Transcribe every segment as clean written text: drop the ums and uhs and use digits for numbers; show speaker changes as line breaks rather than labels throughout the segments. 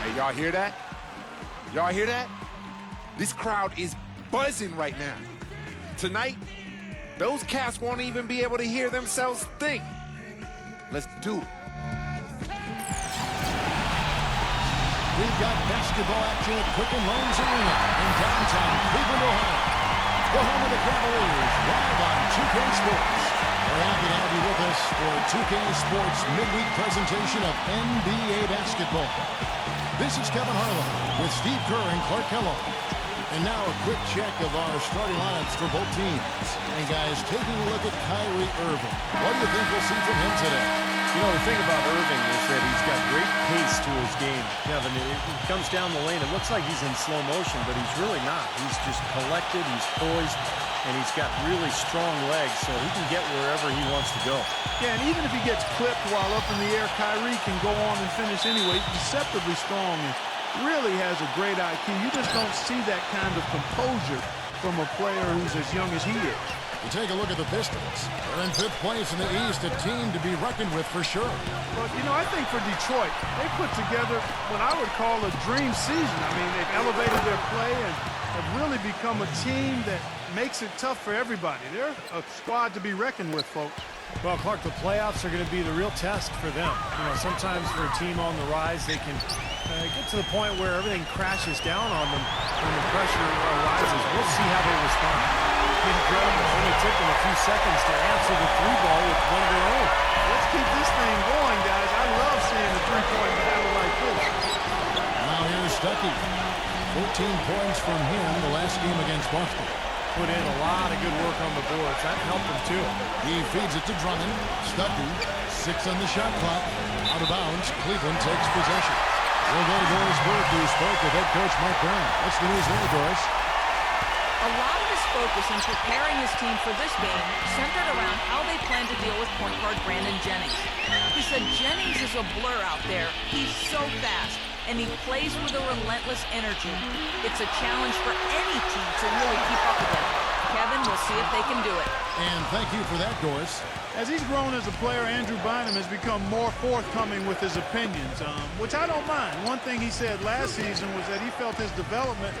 Hey, y'all hear that? Y'all hear that? This crowd is buzzing right now. Tonight, those cats won't even be able to hear themselves think. Let's do it.
We've got basketball action at Quicken Loans Arena in downtown Cleveland, Ohio. The home of the Cavaliers, live on 2K Sports. We're happy to have you with us for 2K Sports midweek presentation of NBA basketball. This is Kevin Harlan with Steve Kerr and Clark Kellogg. And now a quick check of our starting lineups for both teams. And guys, taking a look at Kyrie Irving. What do you think we'll see from him today?
You know, the thing about Irving is that he's got great pace to his game. Kevin, it comes down the lane. It looks like he's in slow motion, but he's really not. He's just collected, he's poised, and he's got really strong legs, so he can get wherever he wants to go.
Yeah, and even if he gets clipped while up in the air, Kyrie can go on and finish anyway. He's deceptively strong and really has a great IQ. You just don't see that kind of composure from a player who's as young as he is.
You take a look at the Pistons. They're in 5th place in the East, a team to be reckoned with for sure.
But, you know, I think for Detroit, they put together what I would call a dream season. I mean, they've elevated their play and have really become a team that makes it tough for everybody. They're a squad to be reckoned with, folks.
Well, Clark, the playoffs are going to be the real test for them. You know, sometimes for a team on the rise, they can get to the point where everything crashes down on them when the pressure arises. We'll see how they respond. Incredible. It only took them a few seconds to answer the three ball with one of their own.
Let's keep this thing going, guys. I love seeing the three-point battle like this.
Now here's Stuckey. 14 points from him the last game against Boston.
Put in a lot of good work on the boards. That helped him, too.
He feeds it to Drummond. Stuckey, 6 on the shot clock. Out of bounds, Cleveland takes possession. We'll go to Doris Burke, who spoke with head coach Mark Brown. What's the news there, Doris?
A lot of his focus in preparing his team for this game centered around how they plan to deal with point guard Brandon Jennings. He said Jennings is a blur out there. He's so fast, and he plays with a relentless energy. It's a challenge for any team to really keep up with him. Kevin, we'll see if they can do it.
And thank you for that, Doris.
As he's grown as a player, Andrew Bynum has become more forthcoming with his opinions, which I don't mind. One thing he said last season was that he felt his development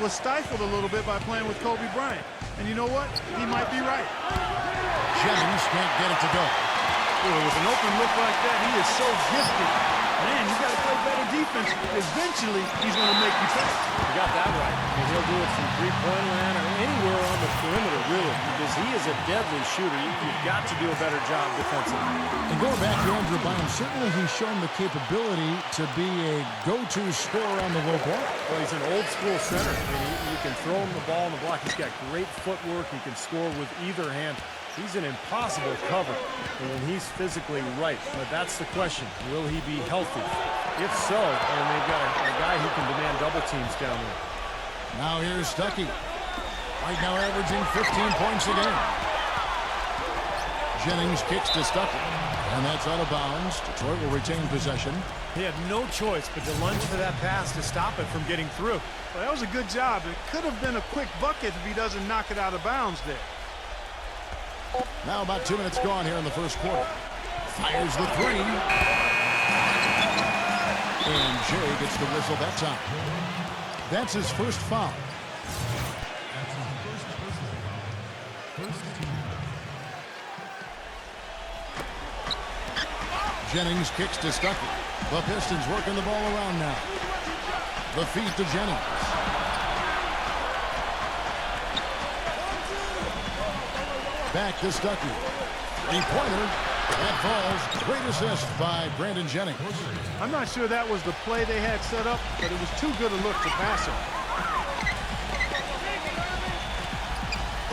was stifled a little bit by playing with Kobe Bryant. And you know what? He might be right.
Jennings can't get it to go.
Boy, with an open look like that, he is so gifted. Man, you got to play better defense. Eventually, he's going to make you pay.
You got that right. I mean, he'll do it from three-point land or anywhere on the perimeter, really, because he is a deadly shooter. You've got to do a better job defensively.
And going back to Andrew Bynum, certainly he's shown the capability to be a go-to scorer on the low block.
Well, he's an old-school center. I mean, you can throw him the ball on the block. He's got great footwork. He can score with either hand. He's an impossible cover when he's physically right. But that's the question. Will he be healthy? If so, and they've got a guy who can demand double teams down there.
Now here's Stuckey. Right now averaging 15 points a game. Jennings kicks to Stuckey. And that's out of bounds. Detroit will retain possession.
He had no choice but to lunge for that pass to stop it from getting through.
Well, that was a good job. It could have been a quick bucket if he doesn't knock it out of bounds there.
Now about 2 minutes gone here in the first quarter. Fires the three. And Jay gets the whistle that time. That's his first foul. Jennings kicks to Stuckey. The Pistons working the ball around now. The feed to Jennings. Back to Stuckey. Three-pointer. That falls. Great assist by Brandon Jennings.
I'm not sure that was the play they had set up, but it was too good a look to pass on.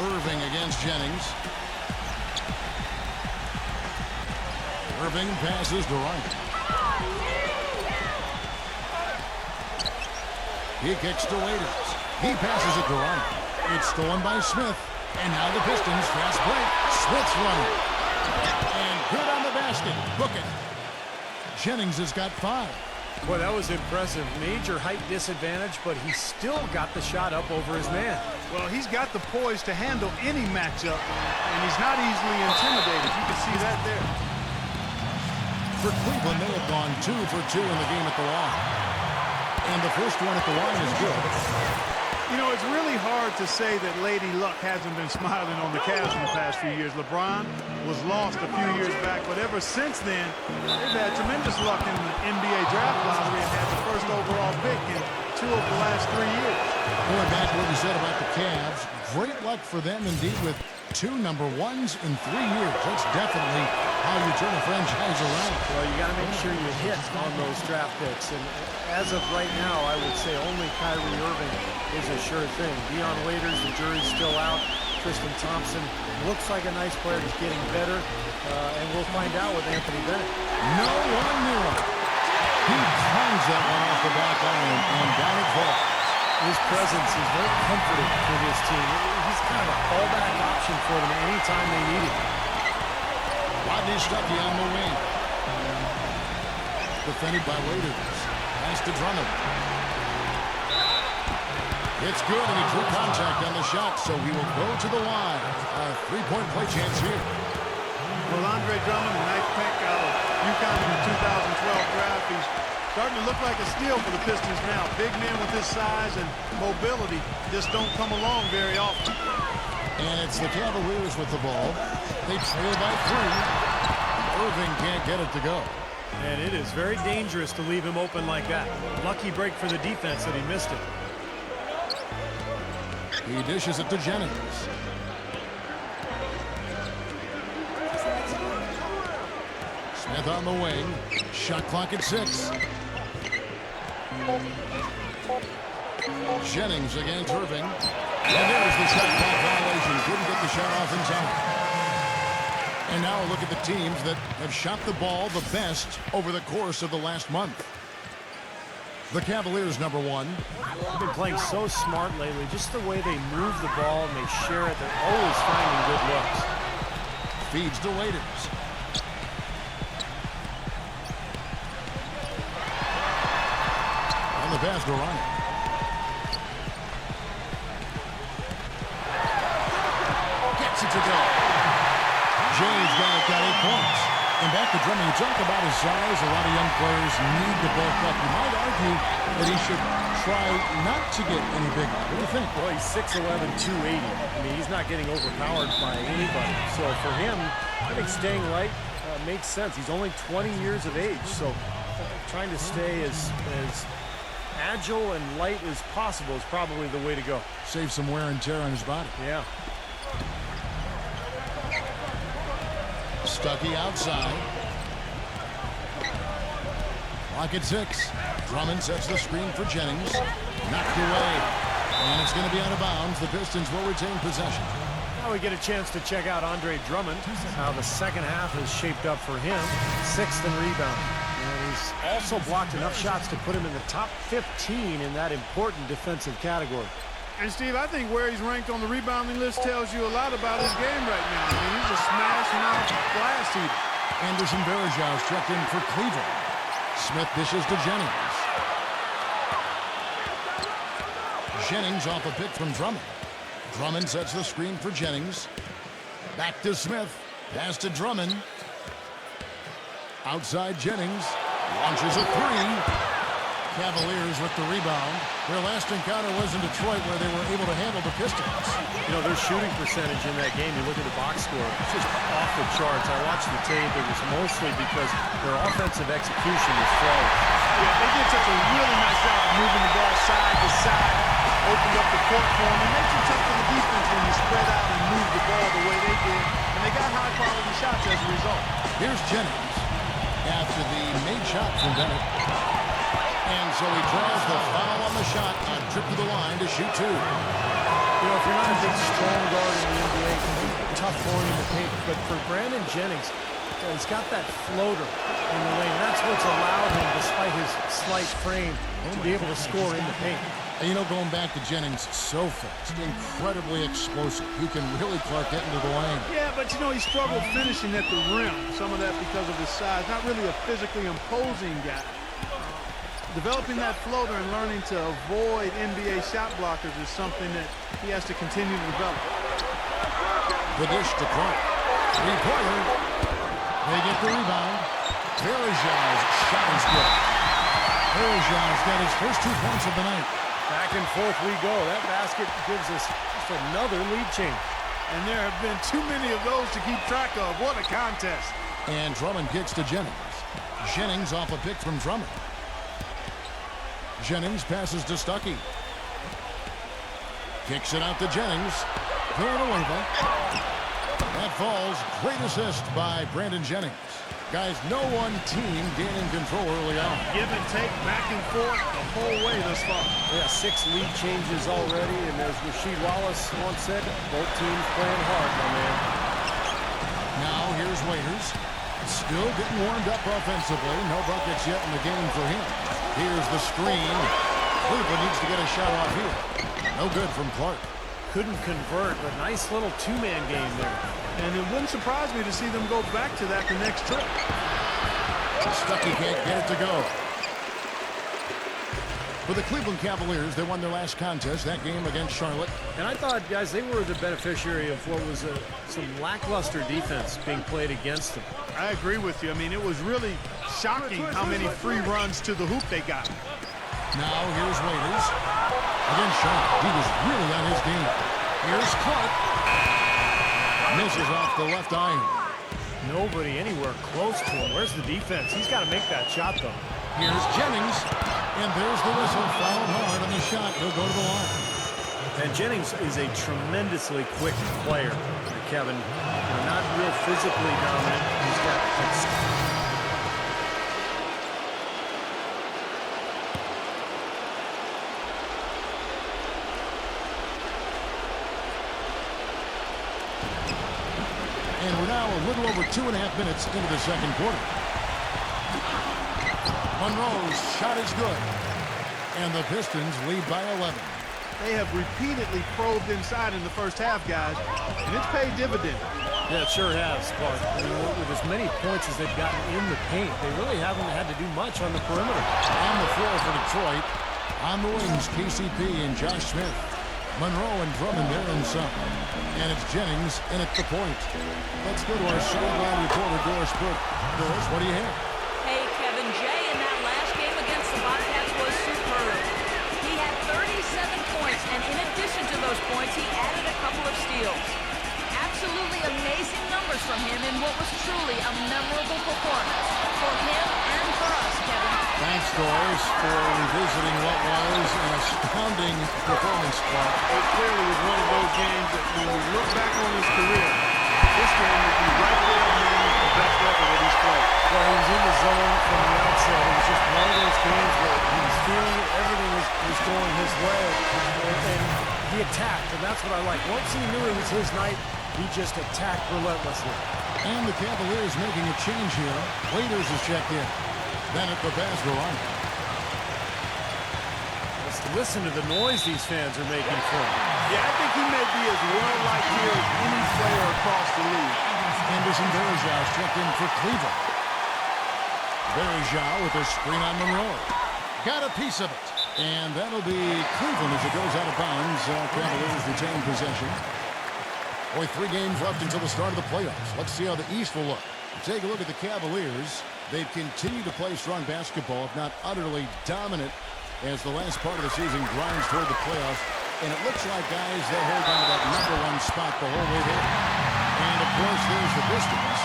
Irving against Jennings. Irving passes to Ryan. He kicks to Waiters. He passes it to Ryan. It's stolen by Smith. And now the Pistons fast break. Smith's running. And good on the basket. Book it. Jennings has got 5.
Boy, that was impressive. Major height disadvantage, but he still got the shot up over his man.
Well, he's got the poise to handle any matchup, and he's not easily intimidated. You can see that there.
For Cleveland, they have gone 2 for 2 in the game at the line. And the first one at the line is good.
You know, it's really hard to say that Lady Luck hasn't been smiling on the Cavs in the past few years. LeBron was lost a few years back, but ever since then, they've had tremendous luck in the NBA draft lottery and had the first overall pick in 2 of the last 3 years.
Going back to what we said about the Cavs, great luck for them indeed with 2 number 1s in 3 years. That's definitely how you turn a franchise around.
Well, you got to make sure you hit on those draft picks. And as of right now, I would say only Kyrie Irving is a sure thing. Deion Waiters, the jury's still out. Tristan Thompson looks like a nice player. He's getting better. And we'll find out with Anthony Bennett.
No one near him. He pounds that one off the back iron, and down it falls.
His presence is very comforting for this team. He's kind of a fallback option for them anytime they need it.
Rodney Stuckey on the wing. Defended by Waiters. Pass to Drummond. It's good, and he drew contact on the shot, so he will go to the line. A 3-point play chance here.
Well, Andre Drummond, a nice pick out of UConn in the 2012 draft. He's starting to look like a steal for the Pistons now. Big man with his size and mobility just don't come along very often.
And it's the Cavaliers with the ball. They trail by 3. Irving can't get it to go.
And it is very dangerous to leave him open like that. Lucky break for the defense that he missed it.
He dishes it to Jennings. Smith on the wing. Shot clock at 6. Jennings against Irving. And there's the shot clock violation. Couldn't get the shot off in time. And now look at the teams that have shot the ball the best over the course of the last month. The Cavaliers, number 1.
They've been playing so smart lately. Just the way they move the ball and they share it. They're always finding good looks.
Feeds to Waiters. On the pass to Ryan. Gets it to go. James got 8 points. And back to Drummond, you talk about his size. A lot of young players need to bulk up. You might argue that he should try not to get any bigger. What do you think?
Well, he's 6'11", 280. I mean, he's not getting overpowered by anybody. So for him, I think staying light makes sense. He's only 20 years of age, so trying to stay as agile and light as possible is probably the way to go.
Save some wear and tear on his body.
Yeah.
Stuckey outside. Clock at 6. Drummond sets the screen for Jennings. Knocked away. And it's going to be out of bounds. The Pistons will retain possession.
Now we get a chance to check out Andre Drummond. How the second half has shaped up for him. 6th in rebounding. And he's also blocked enough shots to put him in the top 15 in that important defensive category.
And, Steve, I think where he's ranked on the rebounding list tells you a lot about his game right now. I mean, he's a smash-mouth blast eater.
Anderson Varejão's checked in for Cleveland. Smith dishes to Jennings. Jennings off a pick from Drummond. Drummond sets the screen for Jennings. Back to Smith. Pass to Drummond. Outside Jennings. Launches a 3. Cavaliers with the rebound. Their last encounter was in Detroit where they were able to handle the Pistons.
You know, their shooting percentage in that game, you look at the box score, it's just off the charts. I watched the tape. It was mostly because their offensive execution was flawless.
Yeah, they did such a really nice job of moving the ball side to side, opened up the court for them. It makes it tough for the defense when you spread out and move the ball the way they did. And they got high-quality shots as a result.
Here's Jennings after the made shot from Bennett. And so he draws the foul on the shot on trip to the line to shoot 2.
You know, if you're not a big, strong guard in the NBA, it can be tough for him in the paint. But for Brandon Jennings, he's got that floater in the lane. That's what's allowed him, despite his slight frame, to be able to score in the paint.
And you know, going back to Jennings, so fast, incredibly explosive. He can really Clark get into the lane.
Yeah, but you know, he struggled finishing at the rim. Some of that because of his size. Not really a physically imposing guy. Developing that floater and learning to avoid NBA shot blockers is something that he has to continue to develop.
The dish to Clark. 3-pointer. They get the rebound. Varejão's shot is good. Bergeron's got his first 2 points of the night.
Back and forth we go. That basket gives us just another lead change.
And there have been too many of those to keep track of. What a contest.
And Drummond kicks to Jennings. Jennings off a pick from Drummond. Jennings passes to Stuckey. Kicks it out to Jennings. Villanueva. That falls. Great assist by Brandon Jennings. Guys, no one team gaining control early on.
Give and take, back and forth the whole way thus far.
Yeah, 6 lead changes already, and as Rasheed Wallace once said, both teams playing hard, my man.
Now here's Waiters. Still getting warmed up offensively. No buckets yet in the game for him. Here's the screen. Cleveland needs to get a shot off here. No good from Clark.
Couldn't convert, but nice little 2-man game there.
And it wouldn't surprise me to see them go back to that the next trip.
Stuckey can't get it to go. For the Cleveland Cavaliers, they won their last contest, that game against Charlotte.
And I thought, guys, they were the beneficiary of what was some lackluster defense being played against them.
I agree with you. I mean, it was really shocking how many free runs to the hoop they got.
Now here's Waiters. Against Charlotte, he was really on his game. Here's Clark. Misses off the left iron.
Nobody anywhere close to him. Where's the defense? He's got to make that shot, though.
Here's Jennings. And there's the whistle. Fouled hard on the shot. He'll go to the line.
And Jennings is a tremendously quick player, Kevin. Not real physically dominant. He's got...
And we're now a little over 2.5 minutes into the second quarter. Monroe's shot is good. And the Pistons lead by 11.
They have repeatedly probed inside in the first half, guys, and it's paid dividends.
Yeah, it sure has, Clark. I mean, with as many points as they've gotten in the paint, they really haven't had to do much on the perimeter.
On the floor for Detroit. On the wings, KCP and Josh Smith. Monroe and Drummond there in some. And it's Jennings in at the point. Let's go to our sideline reporter, Doris Burke. Doris, what do you have?
Hey, Kevin, Jay in that last game against the Bobcats was superb. He had 37 points, and in addition to those points, he added a couple of steals. Absolutely amazing numbers from him in what was truly a memorable performance. For him and for us, Kevin.
Thanks, Doris, for revisiting what was an astounding performance, Clark.
It clearly was one of those games that when we look back on his career, this game would be right there among the best ever that he's played.
Well, he was in the zone from the outset. It was just one of those games where he was feeling it, everything was going his way, and he attacked, and that's what I like. Once he knew it was his night, he just attacked relentlessly.
And the Cavaliers making a change here. Waiters is checked in. Then at the basket line.
Let's listen to the noise these fans are making for him.
Yeah, I think he may be as well-liked here as any player across the league.
Anderson Varejão's checked in for Cleveland. Varejão with a screen on Monroe. Got a piece of it. And that'll be Cleveland as it goes out of bounds. Cavaliers retain possession. Only 3 games left until the start of the playoffs. Let's see how the East will look. Take a look at the Cavaliers. They've continued to play strong basketball, if not utterly dominant, as the last part of the season grinds toward the playoffs. And it looks like, guys, they'll hold on to that #1 spot the whole way there. And, of course, there's the Pistons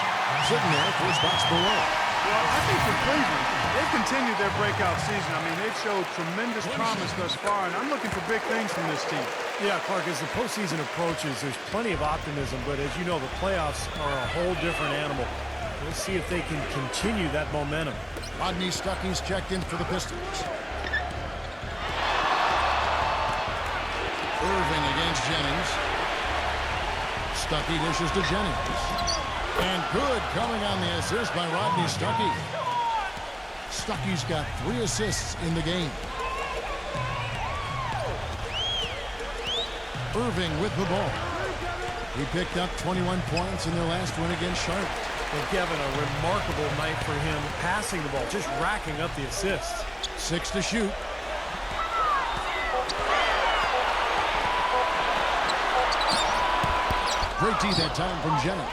sitting there 4 spots below.
Well, I think for Cleveland, they've continued their breakout season. I mean, they've showed tremendous promise thus far, and I'm looking for big things from this team.
Yeah, Clark, as the postseason approaches, there's plenty of optimism, but as you know, the playoffs are a whole different animal. We'll see if they can continue that momentum.
Rodney Stuckey's checked in for the Pistons. Irving against Jennings. Stuckey dishes to Jennings. And good coming on the assist by Rodney Stuckey. Stuckey's got 3 assists in the game. Irving with the ball. He picked up 21 points in their last win against Charlotte.
Well, Kevin, a remarkable night for him, passing the ball, just racking up the assists.
6 to shoot. Great D that time from Jennings.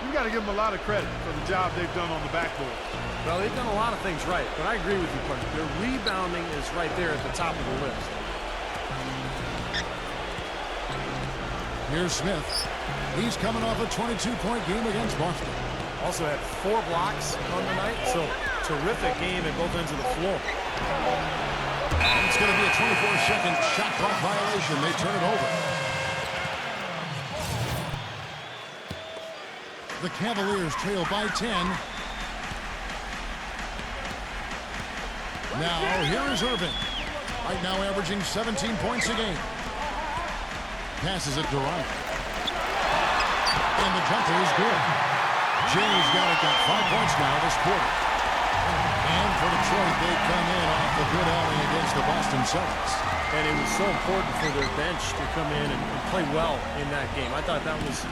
You got to give them a lot of credit for the job they've done on the backboard.
Well, they've done a lot of things right, but I agree with you, Clark. Their rebounding is right there at the top of the list.
Here's Smith. He's coming off a 22-point game against Boston.
Also had 4 blocks on the night, so terrific game at both ends of the floor.
It's going to be a 24-second shot clock violation. They turn it over. The Cavaliers trail by 10. Now, here is Irving. Right now averaging 17 points a game. Passes it to Ryan. And the jumper is good. Jay's got 5 points now this quarter. And for Detroit, they come in off the good outing against the Boston Celtics.
And it was so important for their bench to come in and play well in that game. I thought that was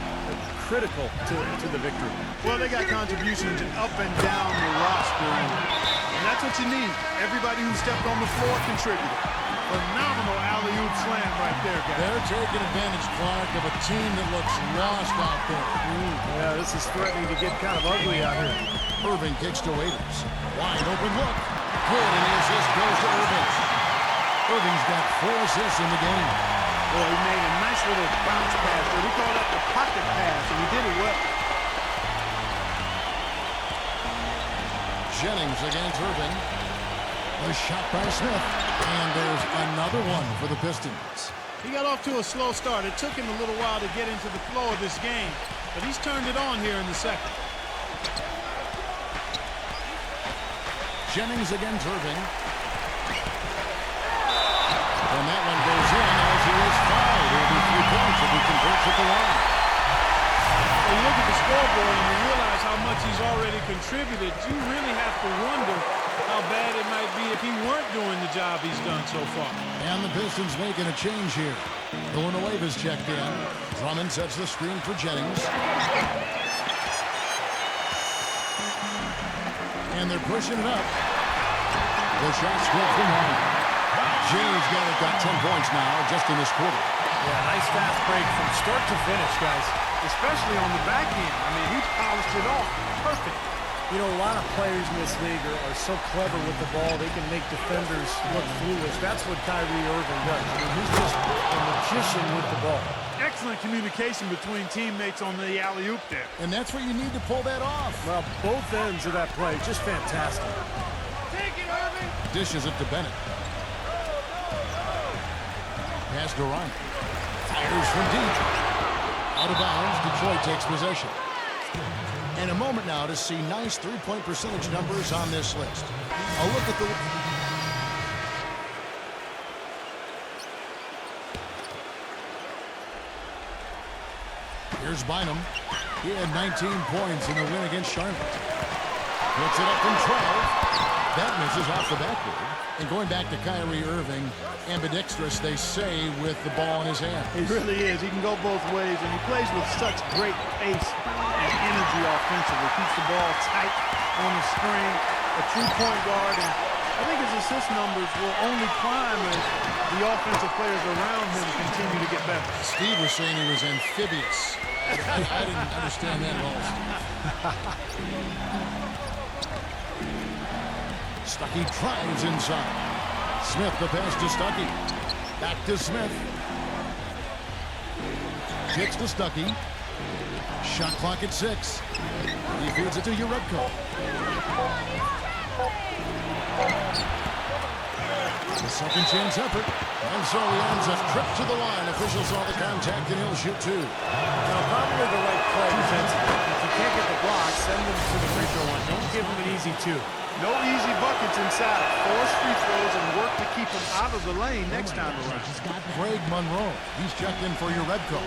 critical to the victory.
Well, they got contributions up and down the roster, and that's what you need. Everybody who stepped on the floor contributed. Phenomenal alley-oop slam right there, guys.
They're taking advantage, Clark, of a team that looks lost out there.
Yeah, this is threatening to get kind of ugly out here.
Irving kicks to Waiters. Wide open look. Good, and the assist goes to Irving. Irving's got 4 assists in the game.
Well, he made a nice little bounce pass there. We call that the pocket pass, and he did it well.
Jennings against Irving. A shot by Smith. And there's another one for the Pistons.
He got off to a slow start. It took him a little while to get into the flow of this game, but he's turned it on here in the second.
Jennings against Irving. And that one goes in as he is fouled. It'll be 3 points if he converts at the line.
When you look at the scoreboard and you realize how much he's already contributed, you really have to wonder how bad it might be if he weren't doing the job he's done so far.
And the Pistons making a change here. Villanueva's checked in. Drummond sets the screen for Jennings. And they're pushing it up. The shot's good from home. Jay's got 10 points now just in this quarter.
Yeah, nice fast break from start to finish, guys. Especially on the back end. I mean, he polished it off. Perfect. You know, a lot of players in this league are so clever with the ball, they can make defenders look foolish. That's what Kyrie Irving does. I mean, he's just a magician with the ball.
Excellent communication between teammates on the alley-oop there.
And that's where you need to pull that off.
Well, both ends of that play, just fantastic.
Take it, Irving!
Dishes it to Bennett. Pass to Ryan. Fires from deep. Out of bounds, Detroit takes possession. And a moment now to see nice three-point percentage numbers on this list. A look at the... Here's Bynum. He had 19 points in the win against Charlotte. Puts it up from 12. That misses off the backboard. And going back to Kyrie Irving, ambidextrous, they say, with the ball in his hand.
He really is. He can go both ways, and he plays with such great pace and energy offensively. Keeps the ball tight on the string, a true point guard, and I think his assist numbers will only climb as the offensive players around him continue to get better.
Steve was saying he was amphibious. I didn't understand that at all. Stuckey drives inside. Smith the pass to Stuckey. Back to Smith. Kicks to Stuckey. Shot clock at 6. He feeds it to Uredko. The second chance effort. And so he ends a trip to the line. Officials saw the contact and he'll shoot 2.
Now, probably the right play defensively. If you can't get the block, send them to the free throw line. Don't give them an easy 2.
No easy buckets inside. Force free throws and work to keep them out of the lane next time around.
Craig Monroe. He's checked in for Uredko.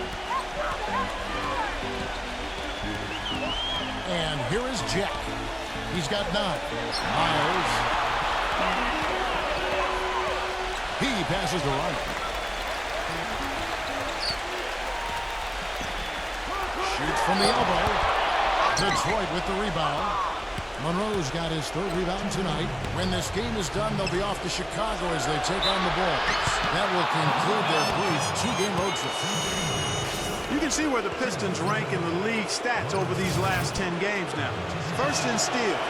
And here is Jack. He's got 9. Miles. He passes to Ryan. Shoots from the elbow. Detroit with the rebound. Monroe's got his 3rd rebound tonight. When this game is done, they'll be off to Chicago as they take on the Bulls. That will conclude their brief 2-game road trip.
You can see where the Pistons rank in the league stats over these last 10 games now. First in steals,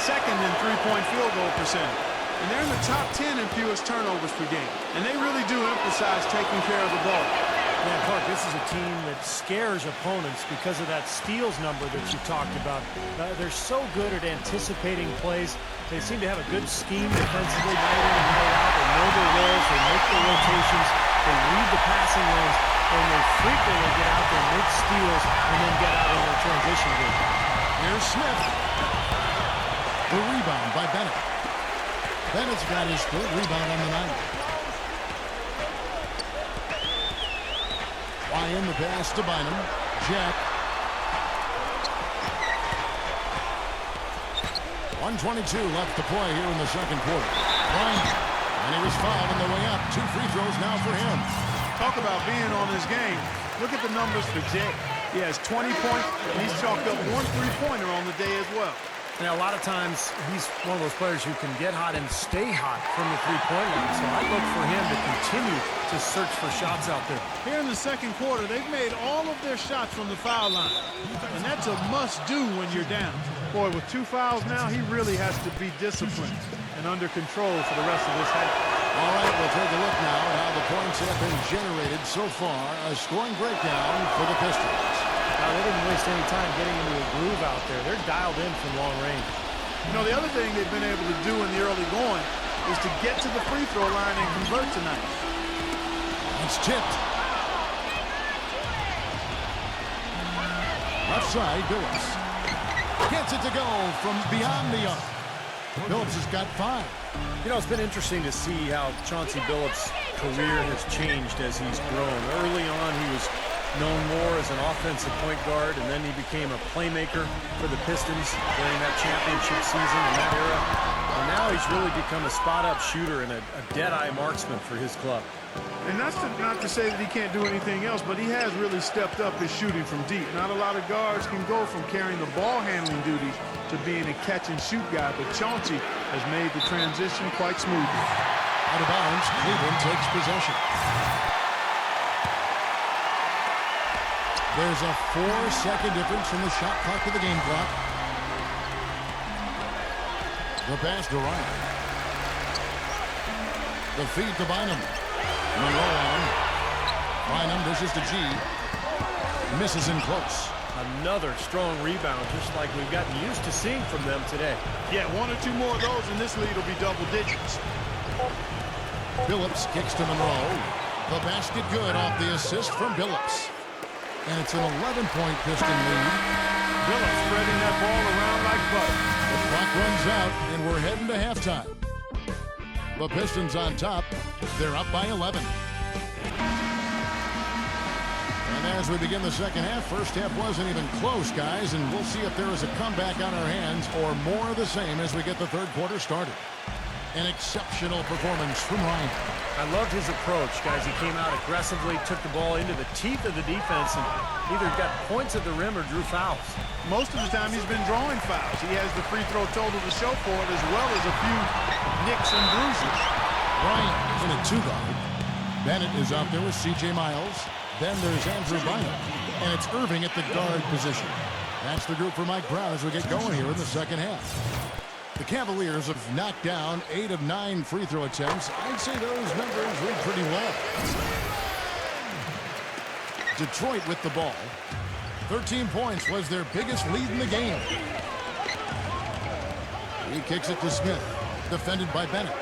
second in three-point field goal percentage. And they're in the top 10 in fewest turnovers per game. And they really do emphasize taking care of the ball.
Yeah, Clark, this is a team that scares opponents because of that steals number that you talked about. They're so good at anticipating plays. They seem to have a good scheme defensively, night in and night out. They know their roles, they make their rotations, they read the passing lanes, and they frequently get out there, make steals, and then get out in their transition game.
Here's Smith. The rebound by Bennett. Bennett's got his third rebound on the night. Ryan, the pass to Bynum. Jack. 1:22 left to play here in the second quarter. Ryan, and he was fouled on the way up. 2 free throws now for him.
Talk about being on his game. Look at the numbers for Jay. He has 20 points, and he's chalked up 1 3-pointer on the day as well.
Now, a lot of times, he's one of those players who can get hot and stay hot from the three-point line. So I look for him to continue to search for shots out there.
Here in the second quarter, they've made all of their shots from the foul line. And that's a must-do when you're down. Boy, with 2 fouls now, he really has to be disciplined and under control for the rest of this half.
All right, we'll take a look now at how the points have been generated so far. A scoring breakdown for the Pistons.
Now, they didn't waste any time getting into a groove out there. They're dialed in from long range.
You know, the other thing they've been able to do in the early going is to get to the free throw line and convert tonight.
It's tipped. Left side, Billups. Gets it to go from beyond the arc. Billups has got 5.
You know, it's been interesting to see how Chauncey Billups' career has changed as he's grown. Early on, he was known more as an offensive point guard, and then he became a playmaker for the Pistons during that championship season in that era. And now he's really become a spot-up shooter and a dead-eye marksman for his club.
And that's not to say that he can't do anything else, but he has really stepped up his shooting from deep. Not a lot of guards can go from carrying the ball handling duties to being a catch-and-shoot guy, but Chauncey has made the transition quite smoothly.
Out of bounds, Cleveland takes possession. There's a 4-second difference from the shot clock to the game clock. The pass to Ryan. The feed to Bynum. Monroe on. Bynum dishes to G. Misses in close.
Another strong rebound, just like we've gotten used to seeing from them today.
Yeah, 1 or 2 more of those, and this lead will be double digits.
Billups kicks to Monroe. The basket good off the assist from Billups. And it's an 11-point Piston lead.
Billups spreading that ball around like butter.
The clock runs out, and we're heading to halftime. The Pistons on top. They're up by 11. And as we begin the second half, first half wasn't even close, guys, and we'll see if there is a comeback on our hands or more of the same as we get the third quarter started. An exceptional performance from Ryan.
I loved his approach, guys. He came out aggressively, took the ball into the teeth of the defense, and either got points at the rim or drew fouls.
Most of the time he's been drawing fouls. He has the free throw total to show for it, as well as a few nicks and bruises.
Ryan in a 2-guard. Bennett is out there with C.J. Miles. Then there's Andrew Bynum. And it's Irving at the guard position. That's the group for Mike Brown as we get going here in the second half. The Cavaliers have knocked down 8 of 9 free throw attempts. I'd say those numbers read pretty well. Detroit with the ball. 13 points was their biggest lead in the game. He kicks it to Smith. Defended by Bennett.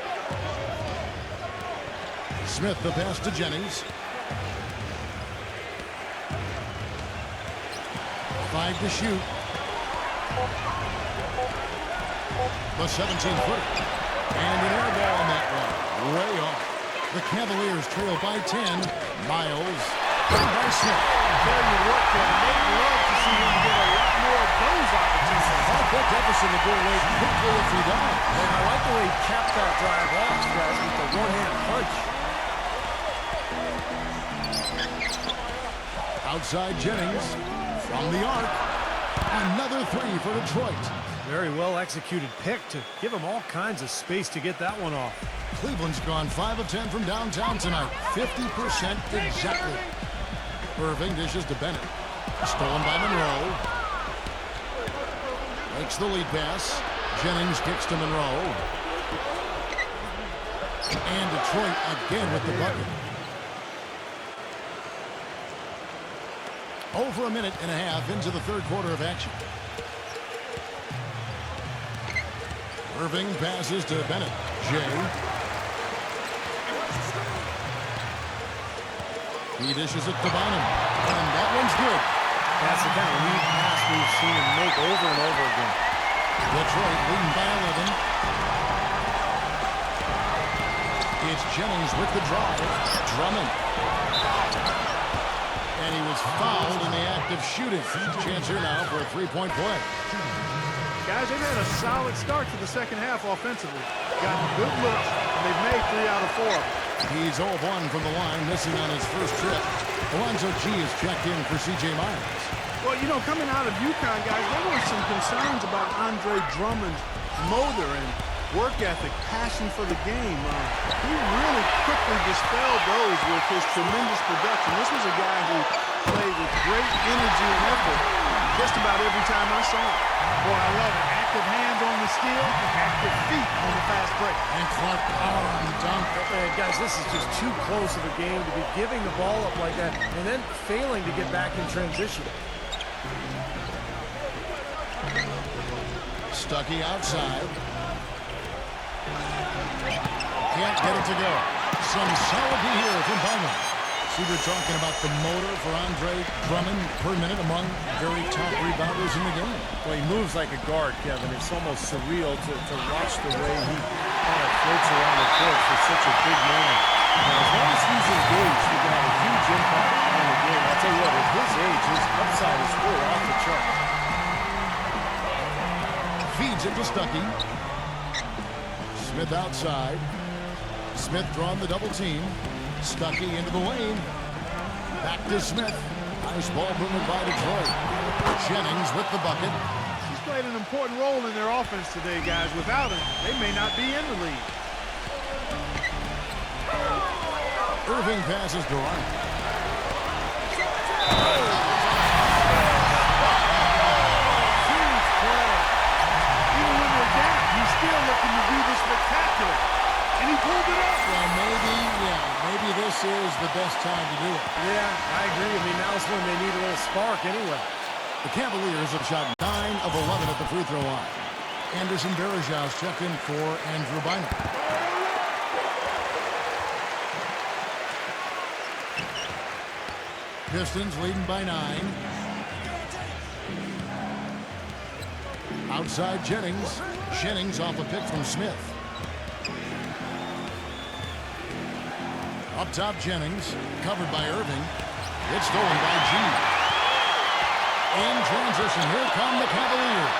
Smith the pass to Jennings. 5 to shoot. The 17-footer. And an air ball on that one. Way off. The Cavaliers trail by 10. Miles. By Smith.
Very good work there. They'd love to see him get a lot more of those opportunities.
That deficit will go away quickly if he does.
And I like the way he capped that drive off, guys, with the one-hand punch.
Outside Jennings. From the arc. Another 3 for Detroit.
Very well executed pick to give him all kinds of space to get that one off.
Cleveland's gone 5 of 10 from downtown tonight. 50% exactly. Irving dishes to Bennett. Stolen by Monroe. Makes the lead pass. Jennings kicks to Monroe. And Detroit again with the bucket. Over a minute and a half into the third quarter of action. Irving passes to Bennett. Jay. He dishes it to Bynum. And that one's good.
That's the kind of lead pass we've seen him make over and over again.
Detroit leading by 11. It's Jennings with the drive. Drummond. And he was fouled in the act of shooting. Chance here now for a three-point play.
Guys, they've had a solid start to the second half offensively. Gotten good looks, and they've made 3 out of 4.
He's 0 of 1 from the line, missing on his first trip. Alonzo G is checked in for C.J. Myers.
Well, you know, coming out of UConn, guys, there were some concerns about Andre Drummond's motor and work ethic, passion for the game. He really quickly dispelled those with his tremendous production. This was a guy who played with great energy and effort just about every time I saw him. Boy, I love it. Active hands on the steal, active feet on the fast break.
And Clark power on the dunk.
Guys, this is just too close of a game to be giving the ball up like that and then failing to get back in transition.
Stuckey outside. Can't get it to go. Some solid here from Bynum. See, we're talking about the motor for Andre Drummond per minute among very top rebounders in the game.
Well, he moves like a guard, Kevin. It's almost surreal to watch the way he kind of floats around the court for such a big man. Now, as long as he's engaged, he can have a huge impact on the game. I'll tell you what, at his age, his upside is really off the chart.
Feeds it to Stuckey. Smith outside. Smith drawing the double team. Stuckey into the lane. Back to Smith. Nice ball movement by Detroit. Jennings with the bucket.
He's played an important role in their offense today, guys. Without him, they may not be in the lead.
Irving passes to Ryan.
Huge play. Even when they're down, he's still looking to do this spectacular. And he pulled it off.
Well, maybe this is the best time to do it.
Yeah, I agree. I mean, now's when they need a little spark anyway.
The Cavaliers have shot 9 of 11 at the free throw line. Anderson Varejau's checked in for Andrew Bynum. Pistons leading by 9. Outside Jennings. Jennings off a pick from Smith. Up top Jennings. Covered by Irving. It's stolen by G. In transition, here come the Cavaliers.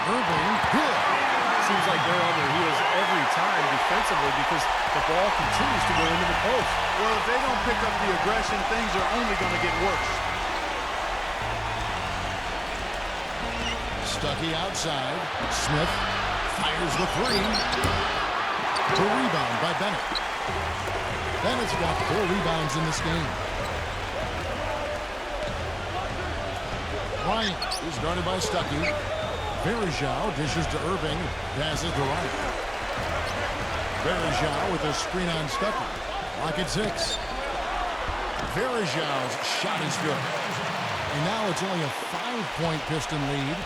Irving, good.
Seems like they're on their heels every time defensively because the ball continues to go into the post.
Well, if they don't pick up the aggression, things are only going to get worse.
Stuckey outside. Smith fires the three. The rebound by Bennett. Bennett's got 4 rebounds in this game. Ryan is guarded by Stuckey. Varejau dishes to Irving. Passes to Ryan. Varejau with a screen on Stuckey. Lock at 6. Varejau's shot is good. And now it's only a 5-point Piston lead.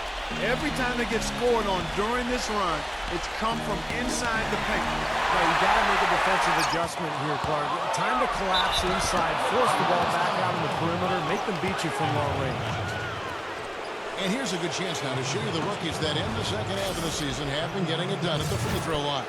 Every time they get scored on during this run, it's come from inside the paint.
Now, you got to make a defensive adjustment here, Clark. Time to collapse inside, force the ball back out on the perimeter, make them beat you from long range.
And here's a good chance now to show you the rookies that in the second half of the season have been getting it done at the free throw line.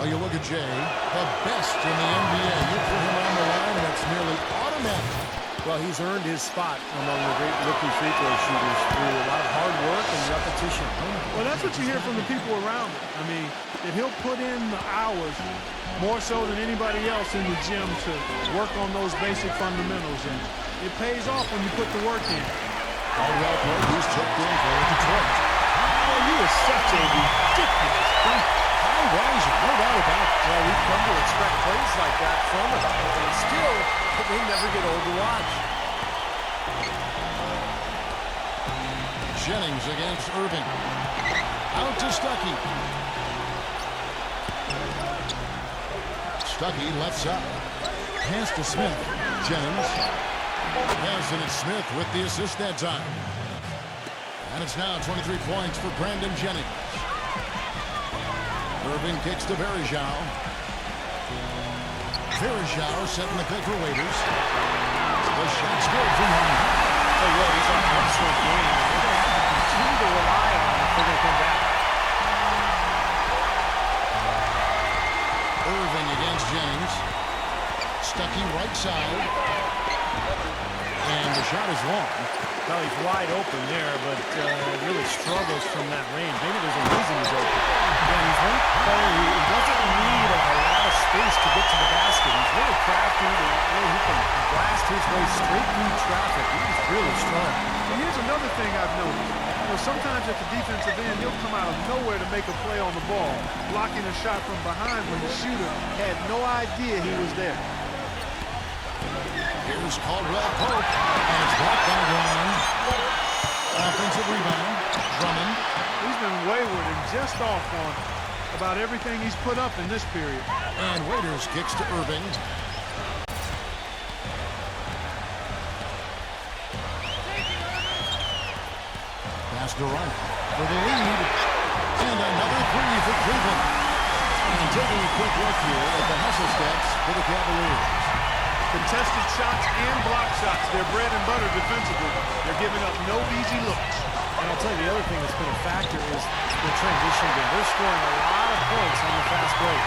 Well, you look at Jay, the best in the NBA. You put him on the line, and it's nearly automatic.
Well, he's earned his spot among the great rookie free throw shooters through a lot of hard work and repetition.
Well, that's what you hear from the people around him. I mean, that he'll put in the hours more so than anybody else in the gym to work on those basic fundamentals. And it pays off when you put the work in.
Caldwell Pope, who's checked in for Detroit.
Oh, he is such a ridiculous high riser, no doubt about it. Well, we've come to expect plays like that from him. And still, they never get old to watch.
Jennings against Irving. Out to Stuckey. Stuckey left side. Pass to Smith. Jennings. Yes, and it's Smith with the assist that time. And it's now 23 points for Brandon Jennings. Irving kicks to Varejao. Varejao setting the pick for Waiters. The shot's good from home.
Hey, yo, he's on an excellent game. They're going to have to continue to rely on him if they're going to come back.
Irving against Jennings. Stuckey right side. And the shot is long.
Well, he's wide open there, but really struggles from that range. Maybe there's a reason he's open. Yeah, he's one player who doesn't need a lot of space to get to the basket. He's really crafty. The way he can blast his way straight through traffic. He's really strong.
And here's another thing I've noticed. You know, sometimes at the defensive end, he'll come out of nowhere to make a play on the ball, blocking a shot from behind when the shooter had no idea he was there.
Here's Caldwell Pope, and it's blocked by Brown. Offensive rebound, Drummond.
He's been wayward and just off on about everything he's put up in this period.
And Waiters kicks to Irving. Pass to Wright for the lead. And another three for Cleveland. And taking a quick look here at the hustle stats for the Cavaliers.
Contested shots and block shots. They're bread and butter defensively. They're giving up no easy looks.
And I'll tell you, the other thing that's been a factor is the transition game. They're scoring a lot of points on the fast break.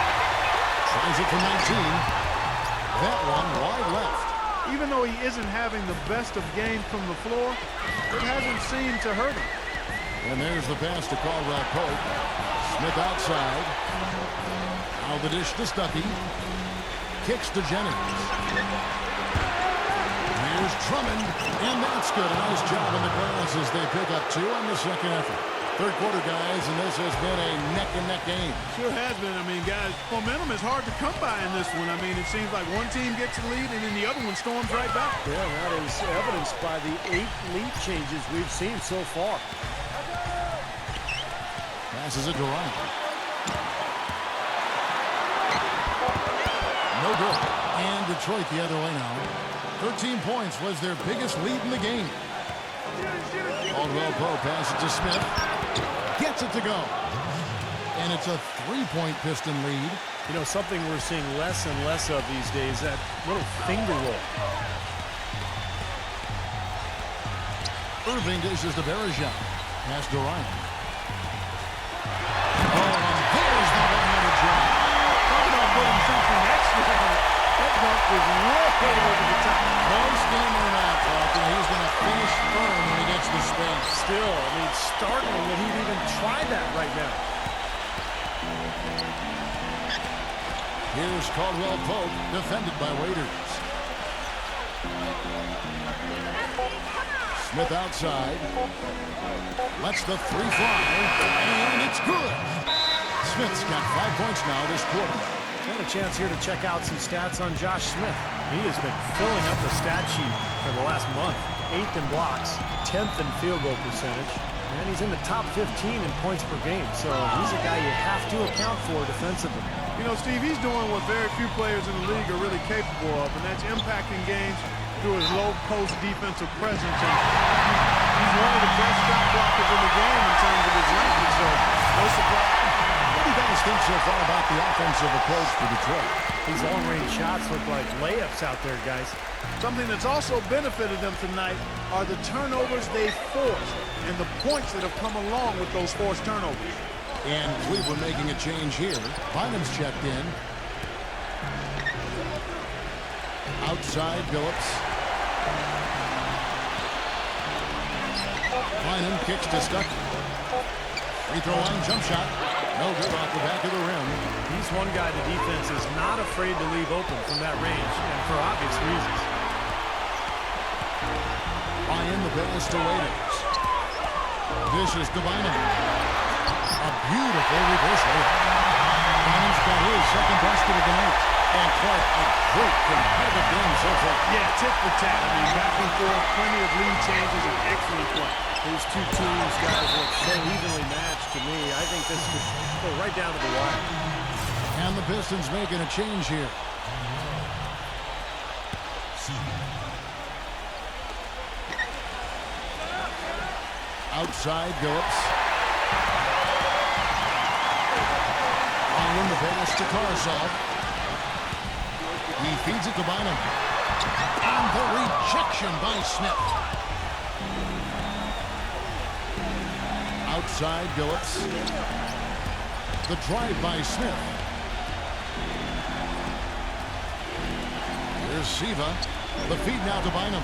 Tries it for 19. That one wide left.
Even though he isn't having the best of games from the floor, it hasn't seemed to hurt him.
And there's the pass to Caldwell Pope. Smith outside. Now the dish to Stuckey. Kicks to Jennings. Here's Drummond, and that's good. A nice job on the glass as they pick up two on the second effort. Third quarter, guys, and this has been a neck-and-neck game.
Sure has been. I mean, guys, momentum is hard to come by in this one. I mean, it seems like one team gets the lead, and then the other one storms right back.
Yeah, that is evidenced by the 8 lead changes we've seen so far.
Passes it to Ryan. No good. And Detroit the other way now. 13 points was their biggest lead in the game. Caldwell Pope passes it to Smith. Gets it to go. And it's a 3-point Piston lead.
You know, something we're seeing less and less of these days, that little finger roll.
Irving dishes to Varejao. Pass to Ryan. Oh, and there's the one-handed jump.
Talk about putting something extra on it. That dunk was way over the top.
No scheme or not, Clark, and he's going to finish firm when he gets the space.
Still, I mean, startling that he'd even tried that right now.
Here's Caldwell Pope, defended by Waiters. Smith outside. Lets the three fly, and it's good. Smith's got 5 points now this quarter.
Got a chance here to check out some stats on Josh Smith. He has been filling up the stat sheet for the last month. 8th in blocks, 10th in field goal percentage, and he's in the top 15 in points per game. So he's a guy you have to account for defensively.
You know, Steve, he's doing what very few players in the league are really capable of, and that's impacting games through his low-post defensive presence. And he's one of the best shot blockers in the game in terms of his length, so no surprise.
What do you guys think so far about the offensive approach for Detroit?
These long-range shots look like layups out there, guys.
Something that's also benefited them tonight are the turnovers they forced and the points that have come along with those forced turnovers.
And Cleveland making a change here. Bynum's checked in. Outside, Billups. Bynum kicks to Stuckey. Free throw line jump shot. No good off the back of the rim.
He's one guy the defense is not afraid to leave open from that range, and for obvious reasons.
Bynum the pass to Waiters. Dishes to Bynum. A beautiful reversal. Bynum's got his second basket of the night. And Clark, a great competitive game so far.
Yeah, tit for tat. I mean, back and forth, plenty of lead changes, and excellent play. These two teams, guys, look so evenly matched to me. I think this could go right down to the wire.
And the Pistons making a change here. Outside, Phillips. On the pass to Karsov. He feeds it to Bynum. And the rejection by Smith. Outside, Phillips. The drive by Smith. Here's Siva. The feed now to Bynum.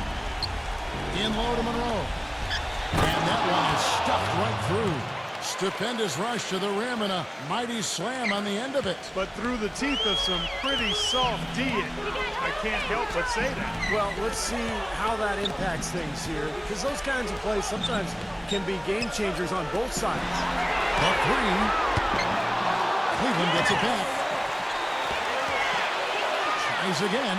In low to Monroe. And that one is stuffed right through. Stupendous rush to the rim and a mighty slam on the end of it.
But through the teeth of some pretty soft D-ing. I can't help but say that.
Well, let's see how that impacts things here, because those kinds of plays sometimes can be game changers on both sides.
The three. Cleveland gets it back. Tries again.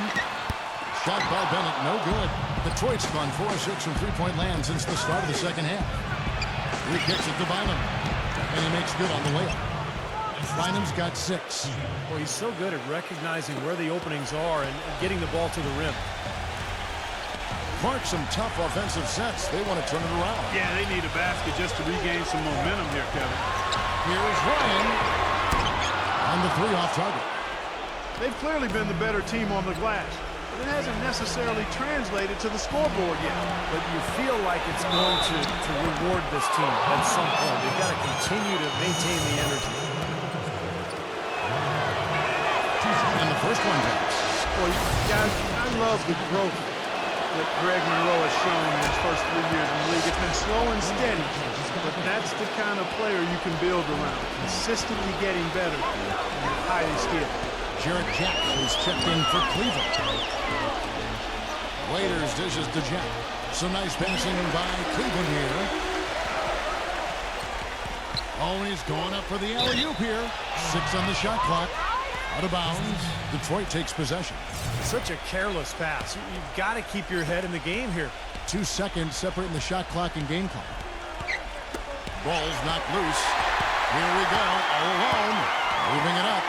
Shot by Bennett, no good. Detroit's gone 4-6 from three-point land since the start of the second half. He kicks it to Bynum, and he makes good on the layup. Bynum's got 6.
Well, he's so good at recognizing where the openings are and getting the ball to the rim.
Clark, some tough offensive sets. They want to turn it around.
Yeah, they need a basket just to regain some momentum here, Kevin.
Here's Ryan. On the 3 off target.
They've clearly been the better team on the glass. It hasn't necessarily translated to the scoreboard yet.
But you feel like it's going to reward this team at some point. They've got to continue to maintain the energy.
And the first one drops.
Well, guys, I love the growth that Greg Monroe has shown in his first 3 years in the league. It's been slow and steady, but that's the kind of player you can build around. Consistently getting better and highly skilled.
Jarrett Jack is checked in for Cleveland. Waiters dishes to Jack. Some nice passing by Cleveland here. Oh, he's going up for the alley-oop here. 6 on the shot clock. Out of bounds. Detroit takes possession.
Such a careless pass. You've got to keep your head in the game here.
2 seconds separating the shot clock and game clock. Ball's knocked loose. Here we go. All alone. Moving it up.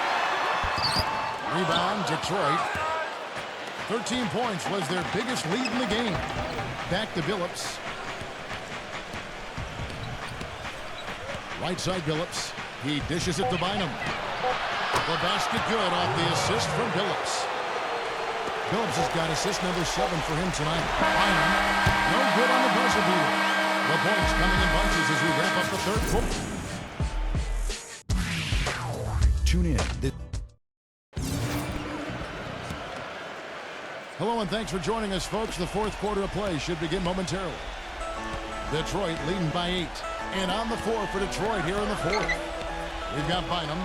Rebound, Detroit. 13 points was their biggest lead in the game. Back to Billups. Right side Billups. He dishes it to Bynum. The basket good off the assist from Billups. Billups has got assist number 7 for him tonight. Bynum, no good on the buzzer beater. The points coming in bunches as we wrap up the third quarter.
Tune in.
Hello and thanks for joining us, folks. The fourth quarter of play should begin momentarily. Detroit leading by 8. And on the floor for Detroit here in the fourth. We've got Bynum.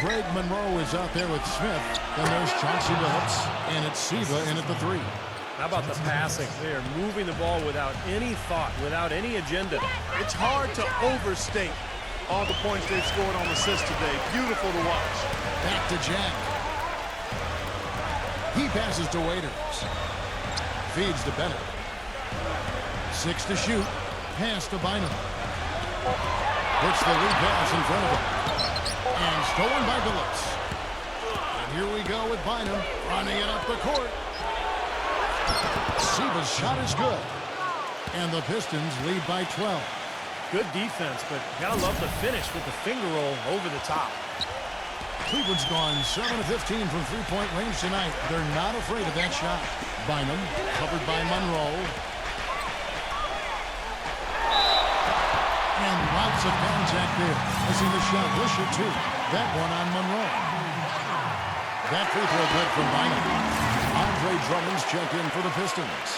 Greg Monroe is out there with Smith. Then there's Chauncey Billups. And it's Siva in at the 3.
How about the passing? They are moving the ball without any thought, without any agenda.
It's hard to overstate all the points they've scored on assists today. Beautiful to watch.
Back to Jack. He passes to Waiters. Feeds to Bennett. 6 to shoot. Pass to Bynum. Puts the lead pass in front of him. And stolen by Billups. And here we go with Bynum running it up the court. Siva's shot is good. And the Pistons lead by 12.
Good defense, but gotta love the finish with the finger roll over the top.
Cleveland's gone 7 of 15 from three-point range tonight. They're not afraid of that shot. Bynum covered by Monroe. And lots of contact there. Missing the shot. He'll shoot 2. That one on Monroe. That free throw good from Bynum. Andre Drummond's checked in for the Pistons.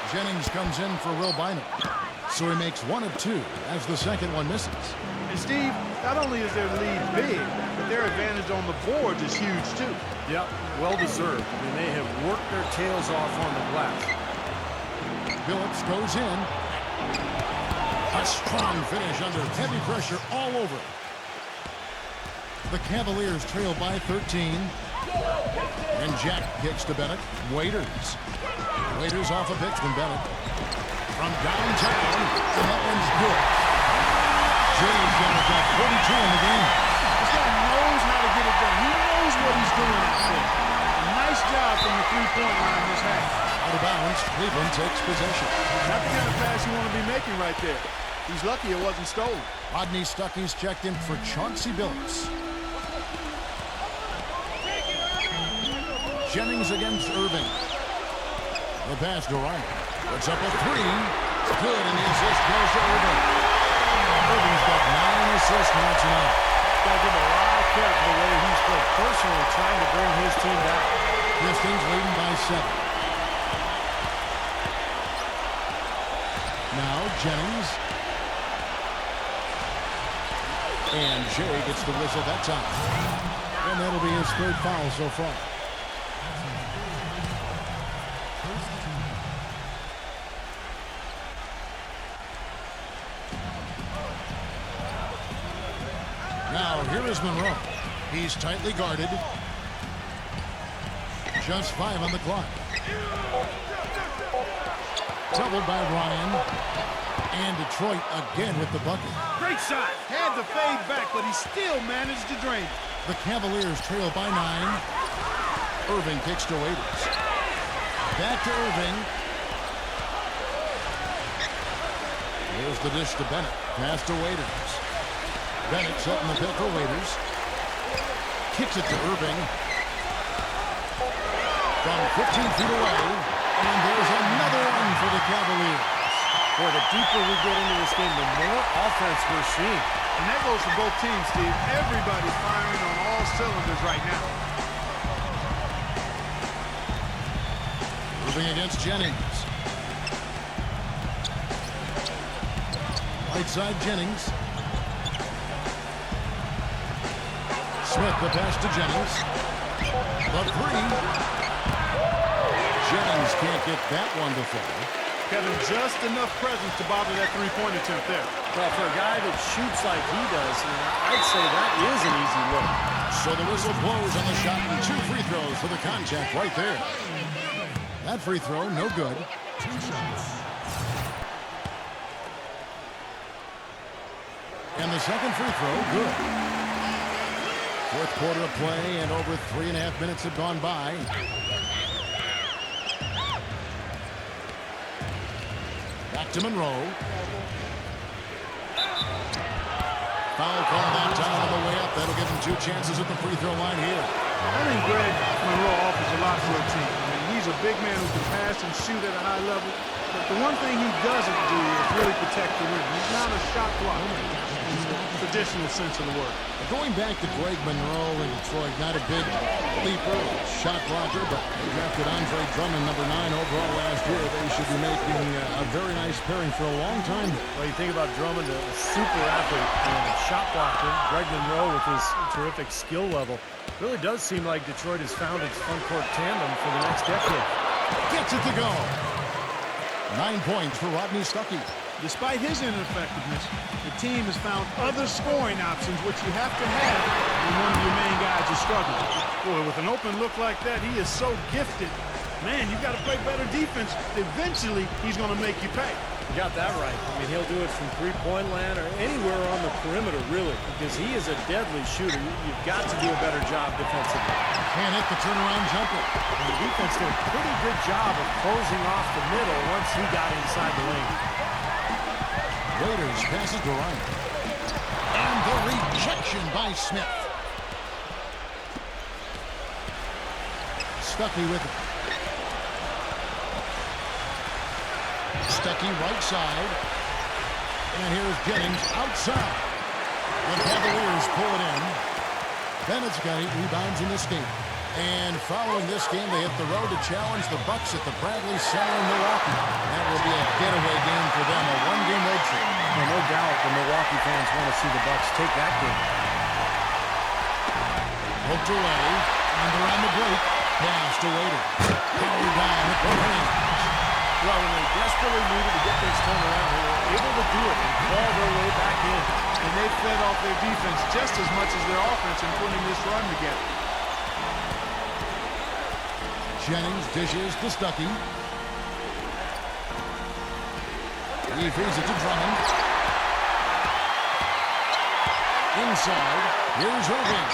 Jennings comes in for Will Bynum. So he makes 1 of 2 as the second one misses.
And Steve, not only is their lead big, but their advantage on the boards is huge too.
Yep, well deserved. I mean, they have worked their tails off on the glass.
Billups goes in. A strong finish under heavy pressure all over. The Cavaliers trail by 13. And Jack kicks to Bennett. Waiters. Waiters off a pitch from Bennett. From downtown, and that one's good. Jay's got 42 in the game.
This guy knows how to get it done. He knows what he's doing out there. A nice job from the three-point line this half.
Out of bounds, Cleveland takes possession.
Not the kind of pass you want to be making right there. He's lucky it wasn't stolen.
Rodney Stuckey's checked in for Chauncey Billups. Jennings against Irving. The pass to Ryan. Puts up a three. Good, and the assist goes to Irving. Irving's got 9 assists now tonight.
Got to give him a lot of credit for the way he's played personally trying to bring his team back.
Pistons leading by 7. Now Jennings. And Jay gets the whistle that time. And that'll be his 3rd foul so far. Now, here is Monroe. He's tightly guarded. Just 5 on the clock. Doubled by Ryan. And Detroit again with the bucket.
Great shot. Had to fade back, but he still managed to drain it.
The Cavaliers trail by 9. Irving kicks to Waiters. Back to Irving. Here's the dish to Bennett. Pass to Waiters. Bennett setting the pick for Waiters. Kicks it to Irving. From 15 feet away. And there's another one for the Cavaliers.
Boy, the deeper we get into this game, the more offense we're seeing.
And that goes for both teams, Steve. Everybody's firing on all cylinders right now.
Moving against Jennings. Right side Jennings. Smith the pass to Jennings. The three. Jennings can't get that one to fall.
Kevin, just enough presence to bother that three-point attempt there.
Well, for a guy that shoots like he does, I'd say that is an easy look.
So the whistle blows on the shot and 2 free throws for the contact right there. That free throw, no good. 2 shots. And the second free throw, good. 4th quarter of play, and over 3.5 minutes have gone by. Back to Monroe. Foul call that time on the way up. That'll give him 2 chances at the free throw line here.
I think Greg Monroe offers a lot for a team. I mean, he's a big man who can pass and shoot at a high level. But the one thing he doesn't do is really protect the rim. He's not a shot blocker in the traditional sense of the word.
Going back to Greg Monroe in Detroit, not a big leaper, shot blocker, but they drafted Andre Drummond, number 9 overall last year. They should be making a very nice pairing for a long time.
Well, you think about Drummond, a super athlete and a shot blocker. Greg Monroe with his terrific skill level. Really does seem like Detroit has found its front court tandem for the next decade.
Gets it to go. 9 points for Rodney Stuckey.
Despite his ineffectiveness, the team has found other scoring options, which you have to have when one of your main guys is struggling. Boy, with an open look like that, he is so gifted. Man, you've got to play better defense. Eventually, he's going to make you pay.
You got that right. I mean, he'll do it from three-point land or anywhere on the perimeter, really, because he is a deadly shooter. You've got to do a better job defensively.
Can't hit the turnaround jumper.
And the defense did a pretty good job of closing off the middle once he got inside the lane.
Waiters passes to Ryan. And the rejection by Smith. Stuckey with it. Stuckey right side. And here's Jennings outside. The Cavaliers pull it in. Bennett's got 8 rebounds in this game. And following this game, they hit the road to challenge the Bucks at the Bradley Center in Milwaukee. That will be a getaway game for them, a 1-game road trip.
Well, no doubt the Milwaukee fans want to see the Bucks take that game.
Hooked away, and they're on the break. Pass to Waiter. Carry down with both hands.
Well, when they desperately needed to get things turned around, they were able to do it and claw their way back in.
And they fed off their defense just as much as their offense in putting this run together.
Jennings dishes to Stuckey. He feeds it to Drummond. Inside, here's Irving.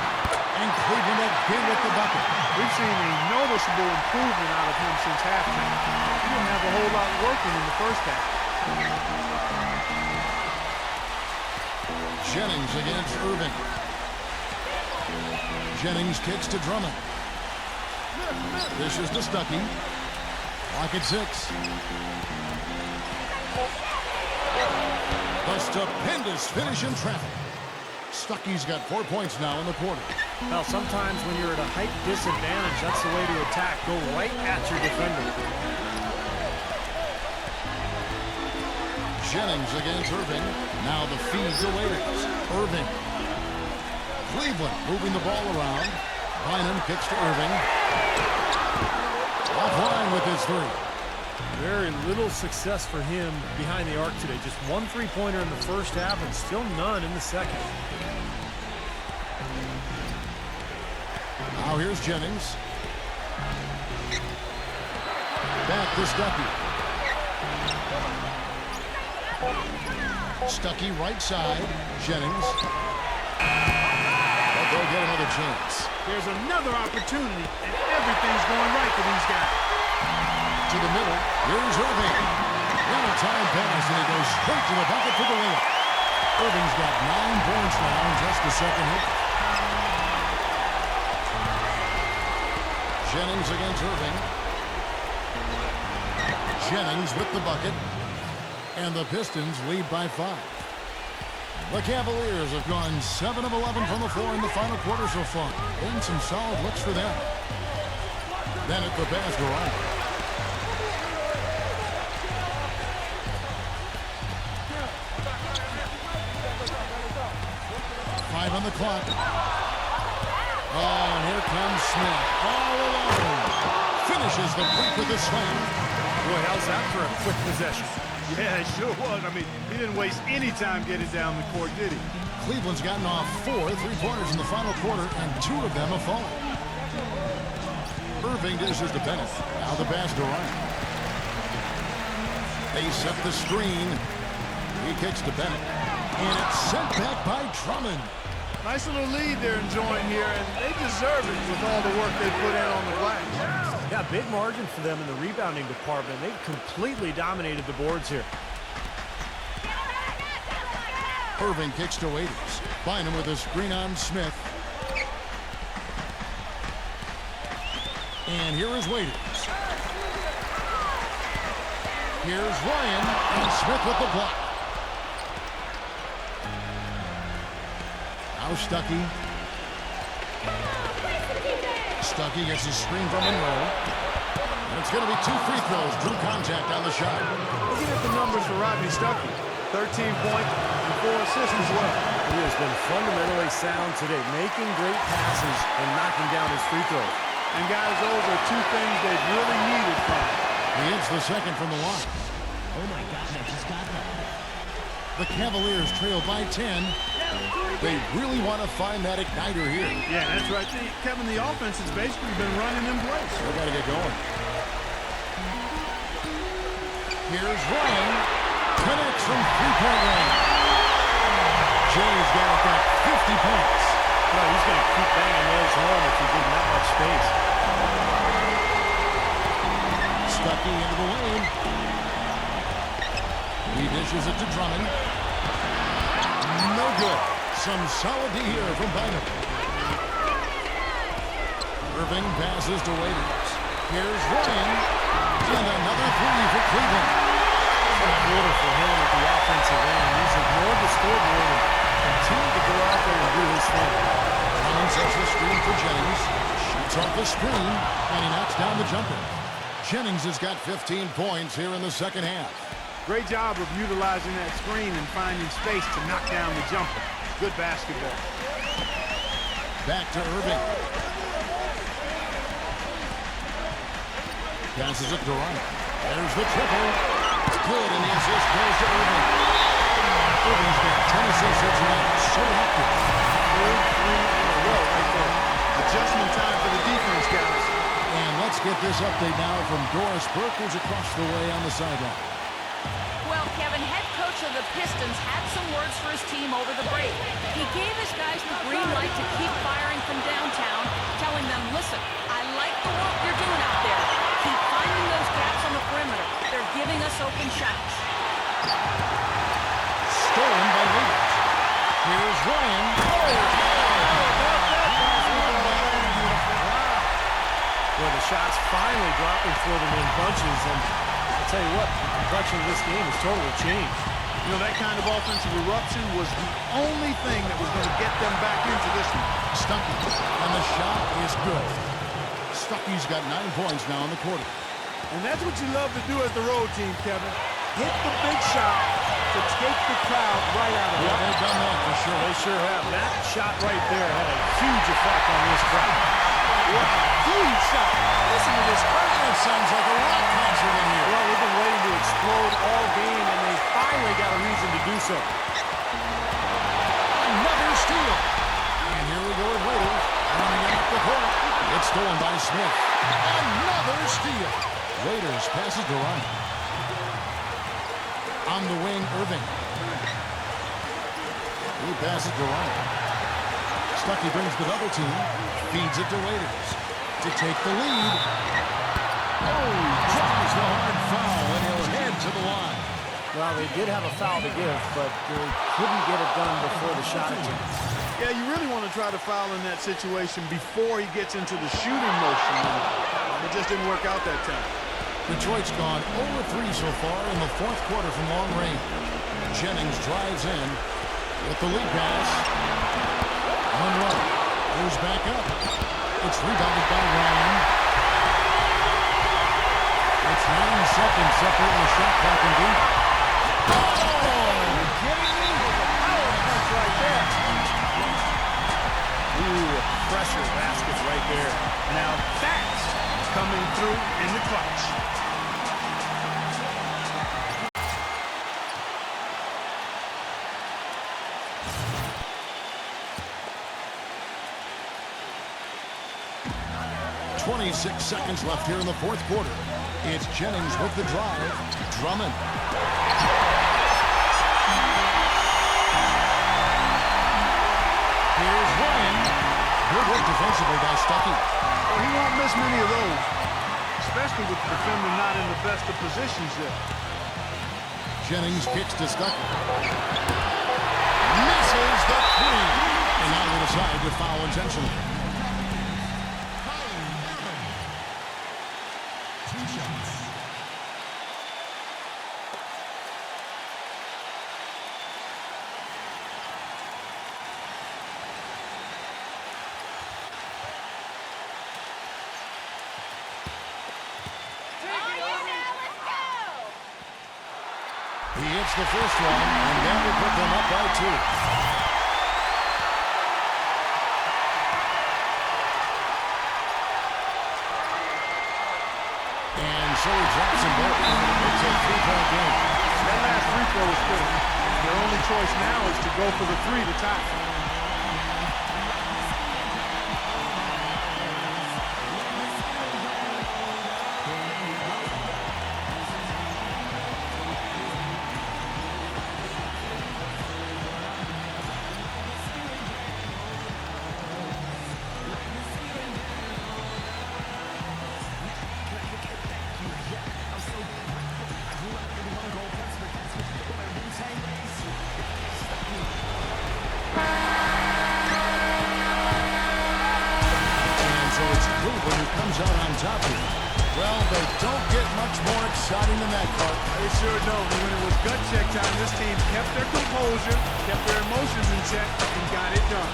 And Cleveland again with the bucket.
We've seen a noticeable improvement out of him since halftime. He didn't have a whole lot working in the first half.
Jennings against Irving. Jennings kicks to Drummond. Dishes to Stuckey. Clock at 6. A stupendous finish in traffic. Stuckey's got 4 points now in the quarter.
Well, sometimes when you're at a height disadvantage, that's the way to attack. Go right at your defender.
Jennings against Irving. Now the feed to Waiters. Irving. Cleveland moving the ball around. Bynum kicks to Irving. Offline with his 3.
Very little success for him behind the arc today. Just 1 3-pointer in the first half and still none in the second.
Now here's Jennings. Back to Stuckey. Stuckey right side. Jennings. But they'll get another chance.
There's another opportunity, and everything's going right for these guys.
To the middle. Here's Irving. And a time pass, and he goes straight to the bucket for the layup. Irving's got 9 points now in just the second half. Jennings against Irving. Jennings with the bucket. And the Pistons lead by 5. The Cavaliers have gone 7 of 11 from the floor in the final quarter so far. And some solid looks for them. Then at the basket line. 5 on the clock. Oh, and here comes Smith. All alone. Finishes the break with a slam.
Boy, how's that for a quick possession?
Yeah, it sure was. I mean, he didn't waste any time getting down the court, did he?
Cleveland's gotten off 4 3-pointers in the final quarter, and 2 of them have fallen. Irving dishes to Bennett. Now the basket line. They set the screen. He kicks to Bennett. And it's sent back by Drummond.
Nice little lead they're enjoying here, and they deserve it with all the work they put in on the glass.
Yeah, big margin for them in the rebounding department. They've completely dominated the boards here.
Irving kicks to Waiters. Bynum with a screen on Smith. And here is Waiters. Here's Ryan, and Smith with the block. Now Stuckey. Stuckey gets his screen from Monroe. And it's going to be 2 free throws. Drew contact on the shot.
Looking at the numbers for Rodney Stuckey. 13 points and 4 assists as well.
He has been fundamentally sound today, making great passes and knocking down his free throws.
And guys, those are 2 things they've really needed from him.
He hits the second from the line.
Oh my gosh, I just got that.
The Cavaliers trail by 10. They really want to find that igniter here.
Yeah, that's right. Kevin, the offense has basically been running in place.
They got to get going. Here's Ryan. Connects from 3-point range. Jay's got about 50 points.
Well, he's going to keep banging those home if he gives that much space.
Stuckey into the lane. He dishes it to Drummond. No good. Some solid D here from Bynum. Irving passes to Waiters. Here's Ryan. And another 3 for Cleveland.
What a quarter for him at the offensive end. He's ignored the scoreboard and continued to go out there and do his thing.
Drummond sets the screen for Jennings. Shoots off the screen, and he knocks down the jumper. Jennings has got 15 points here in the second half.
Great job of utilizing that screen and finding space to knock down the jumper. Good basketball.
Back to Irving. Passes it to Ryan. There's the triple. It's good, and the assist goes to Irving. Irving's got 10 assists tonight. So active.
Third 3 in a row right there. Adjustment time for the defense, guys.
And let's Let's get this update now from Doris Burke, who's across the way on the sideline.
Well, Kevin, head coach of the Pistons had some words for his team over the break. He gave his guys the green light to keep firing from downtown, telling them, listen, I like the work you're doing out there. Keep finding those gaps on the perimeter. They're giving us open shots.
Stolen by Leeds. Here's Ryan.
Well, the shots finally dropping for them in bunches, and I'll tell you what, the complexion of this game has totally changed.
You know, that kind of offensive eruption was the only thing that was going to get them back into this one.
Stuckey, and the shot is good. Stuckey's got 9 points now in the quarter.
And that's what you love to do as the road team, Kevin. Hit the big shot to take the crowd right out of it.
Yeah, they've done that for sure.
They sure have. That shot right there had a huge effect on this crowd.
What a huge shot. Listen to this crowd. It sounds like a rock concert in here.
Well, we've been waiting to explode all game, and they finally got a reason to do so.
Another steal. And here we go with Waiters. Running it up the court. It's stolen by Smith. Another steal. Waiters passes to Ryan. On the wing, Irving. He passes to Ryan. Stuckey brings the double team. Feeds it to Waiters to take the lead. Oh, draws the hard foul, and he'll head to the line.
Well, they did have a foul to give, but they couldn't get it done before the shot attempt.
Yeah, you really want to try to foul in that situation before he gets into the shooting motion. It just didn't work out that time.
Detroit's gone 0-3 so far in the fourth quarter from long range. Jennings drives in with the lead pass. Monroe goes back up. It's rebounded by Ryan. It's 9 seconds separating the shot clock and game. Oh! Are you kidding me? Power punch right there.
Ooh, a pressure basket right there.
Now that's coming through in the clutch.
.26 seconds left here in the fourth quarter. It's Jennings with the drive. Drummond. Here's Ryan. Good work defensively by Stuckey.
Well, he won't miss many of those, especially with the defender not in the best of positions there.
Jennings kicks to Stuckey. Misses the three. And now they decide to foul intentionally. He hits the first one, and that will put them up by 2. And so he drops them both. It's a 3-point game.
That last free throw was good. Their only choice now is to go for the 3 to tie.
Out on top here. Well, they don't get much more exciting than that, Clark.
They sure don't. When it was gut check time, this team kept their composure, kept their emotions in check, and got it done.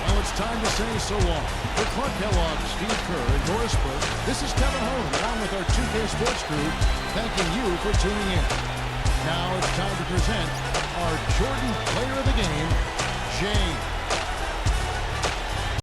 Well, it's time to say so long. For Clark Kellogg, Steve Kerr, and Doris Burke, this is Kevin Harlan, along with our 2K Sports crew, thanking you for tuning in. Now it's time to present our Jordan Player of the Game, James.